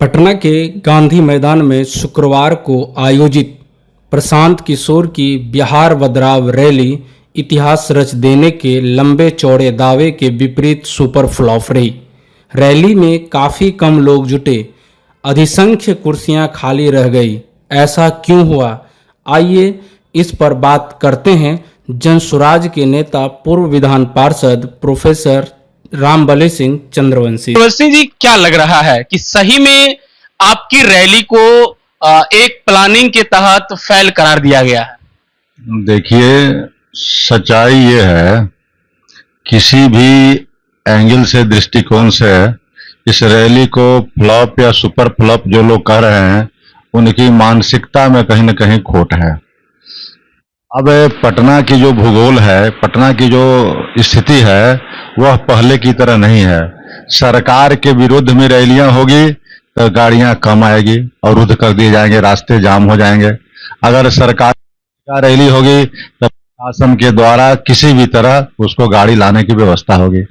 पटना के गांधी मैदान में शुक्रवार को आयोजित प्रशांत किशोर की बिहार बदलाव रैली इतिहास रच देने के लंबे चौड़े दावे के विपरीत सुपर फ्लॉप रही। रैली में काफ़ी कम लोग जुटे, अधिसंख्य कुर्सियां खाली रह गई। ऐसा क्यों हुआ, आइए इस पर बात करते हैं जनसुराज के नेता पूर्व विधान पार्षद प्रोफेसर रामबली सिंह चंद्रवंशी जी। क्या लग रहा है कि सही में आपकी रैली को एक प्लानिंग के तहत फेल करार दिया गया है? देखिए, सच्चाई ये है, किसी भी एंगल से, दृष्टिकोण से इस रैली को फ्लॉप या सुपर फ्लॉप जो लोग कह रहे हैं, उनकी मानसिकता में कहीं ना कहीं खोट है। अब पटना की जो भूगोल है, पटना की जो स्थिति है, वह पहले की तरह नहीं है। सरकार के विरुद्ध में रैलियां होगी तो गाड़ियां कम आएगी, अवरुद्ध कर दिए जाएंगे, रास्ते जाम हो जाएंगे। अगर सरकार का रैली होगी तो प्रशासन के द्वारा किसी भी तरह उसको गाड़ी लाने की व्यवस्था होगी।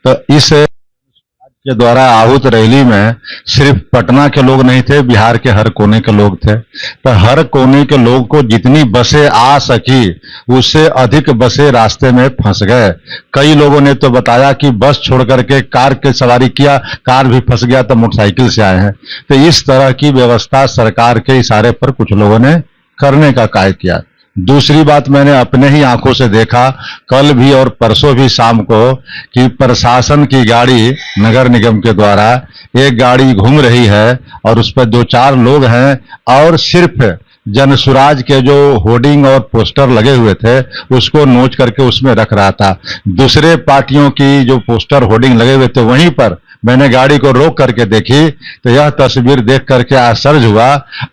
तो इस के द्वारा आहूत रैली में सिर्फ पटना के लोग नहीं थे, बिहार के हर कोने के लोग थे। तो हर कोने के लोग को जितनी बसें आ सकी, उससे अधिक बसें रास्ते में फंस गए। कई लोगों ने तो बताया कि बस छोड़ करके कार की सवारी किया, कार भी फंस गया तो मोटरसाइकिल से आए हैं। तो इस तरह की व्यवस्था सरकार के इशारे पर कुछ लोगों ने करने का कार्य किया। दूसरी बात, मैंने अपने ही आंखों से देखा कल भी और परसों भी शाम को कि प्रशासन की गाड़ी नगर निगम के द्वारा एक गाड़ी घूम रही है और उस पर 2-4 लोग हैं और सिर्फ जनसुराज के जो होर्डिंग और पोस्टर लगे हुए थे उसको नोच करके उसमें रख रहा था। दूसरे पार्टियों की जो पोस्टर होर्डिंग लगे हुए थे वहीं पर मैंने गाड़ी को रोक करके देखी तो यह तस्वीर देख करके आश्चर्य हुआ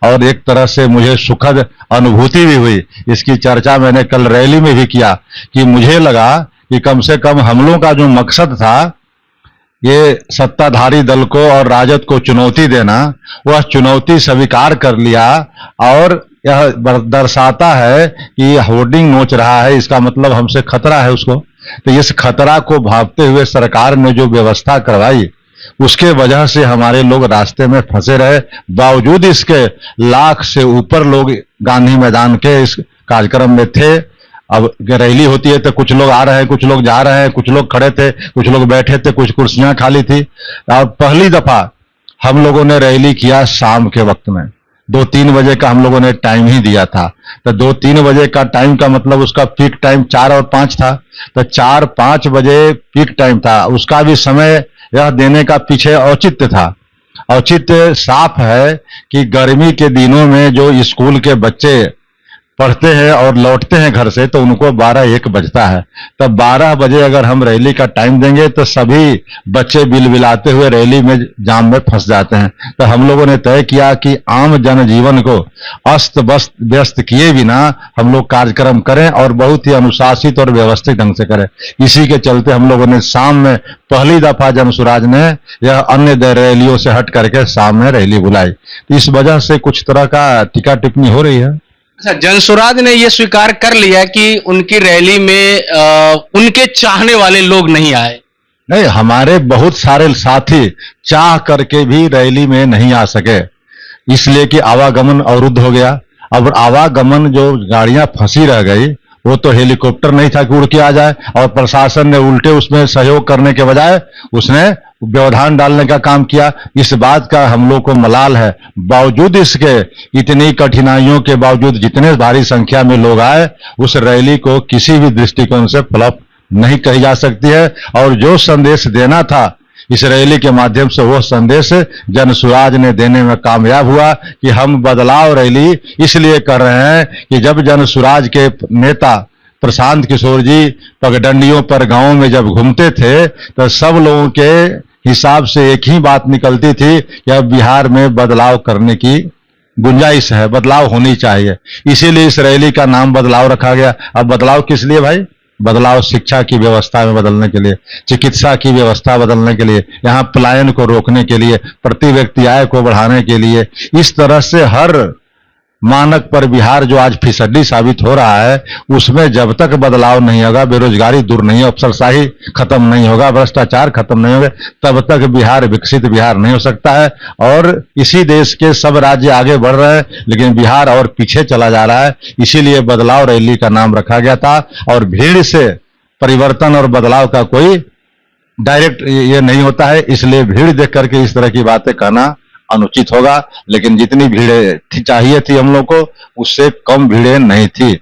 और एक तरह से मुझे सुखद अनुभूति भी हुई। इसकी चर्चा मैंने कल रैली में भी किया कि मुझे लगा कि कम से कम हम लोगों का जो मकसद था, ये सत्ताधारी दल को और राजद को चुनौती देना, वह चुनौती स्वीकार कर लिया और यह दर्शाता है कि होर्डिंग नोच रहा है, इसका मतलब हमसे खतरा है उसको। तो इस खतरा को भांपते हुए सरकार ने जो व्यवस्था करवाई उसके वजह से हमारे लोग रास्ते में फंसे रहे। बावजूद इसके लाख से ऊपर लोग गांधी मैदान के इस कार्यक्रम में थे। अब रैली होती है तो कुछ लोग आ रहे हैं, कुछ लोग जा रहे हैं, कुछ लोग खड़े थे, कुछ लोग बैठे थे, कुछ कुर्सियां खाली थी। और पहली दफा हम लोगों ने रैली किया शाम के वक्त में, 2-3 बजे का हम लोगों ने टाइम ही दिया था। तो 2-3 बजे का टाइम का मतलब उसका पीक टाइम 4 और 5 था। तो 4-5 बजे पीक टाइम था, उसका भी समय यह देने का पीछे औचित्य था। औचित्य साफ है कि गर्मी के दिनों में जो स्कूल के बच्चे पढ़ते हैं और लौटते हैं घर से तो उनको 12-1 बजता है। तब 12 बजे अगर हम रैली का टाइम देंगे तो सभी बच्चे बिलबिलाते हुए रैली में जाम में फंस जाते हैं। तो हम लोगों ने तय किया कि आम जनजीवन को अस्त व्यस्त किए बिना हम लोग कार्यक्रम करें और बहुत ही अनुशासित और व्यवस्थित ढंग से करें। इसी के चलते हम लोगों ने शाम में पहली दफा जनसुराज ने यह अन्य रैलियों से हट करके शाम में रैली बुलाई। इस वजह से कुछ तरह का टीका टिप्पणी हो रही है। अच्छा, जनसुराज ने यह स्वीकार कर लिया कि उनकी रैली में उनके चाहने वाले लोग नहीं आए? नहीं, हमारे बहुत सारे साथी चाह करके भी रैली में नहीं आ सके, इसलिए कि आवागमन अवरुद्ध हो गया। अब आवागमन जो गाड़ियां फंसी रह गई, वो तो हेलीकॉप्टर नहीं था कि उड़ के आ जाए, और प्रशासन ने उल्टे उसमें सहयोग करने के बजाय उसने व्यवधान डालने का काम किया। इस बात का हम लोग को मलाल है। बावजूद इसके, इतनी कठिनाइयों के बावजूद जितने भारी संख्या में लोग आए, उस रैली को किसी भी दृष्टिकोण से फ्लॉप नहीं कही जा सकती है। और जो संदेश देना था इस रैली के माध्यम से, वह संदेश जनसुराज ने देने में कामयाब हुआ कि हम बदलाव रैली इसलिए कर रहे हैं कि जब जनसुराज के नेता प्रशांत किशोर जी पगडंडियों पर गांवों में जब घूमते थे तो सब लोगों के हिसाब से एक ही बात निकलती थी कि अब बिहार में बदलाव करने की गुंजाइश है, बदलाव होनी चाहिए। इसीलिए इस रैली का नाम बदलाव रखा गया। अब बदलाव किस लिए भाई? बदलाव शिक्षा की व्यवस्था में बदलने के लिए, चिकित्सा की व्यवस्था बदलने के लिए, यहाँ पलायन को रोकने के लिए, प्रति व्यक्ति आय को बढ़ाने के लिए। इस तरह से हर मानक पर बिहार जो आज फिसड्डी साबित हो रहा है, उसमें जब तक बदलाव नहीं होगा, बेरोजगारी दूर नहीं हो, अफसरशाही खत्म नहीं होगा, भ्रष्टाचार खत्म नहीं होगा, तब तक बिहार विकसित बिहार नहीं हो सकता है। और इसी देश के सब राज्य आगे बढ़ रहे हैं, लेकिन बिहार और पीछे चला जा रहा है। इसीलिए बदलाव रैली का नाम रखा गया था। और भीड़ से परिवर्तन और बदलाव का कोई डायरेक्ट ये नहीं होता है, इसलिए भीड़ देख करके इस तरह की बातें कहना अनुचित होगा। लेकिन जितनी भीड़ चाहिए थी हम लोग को, उससे कम भीड़ें नहीं थी।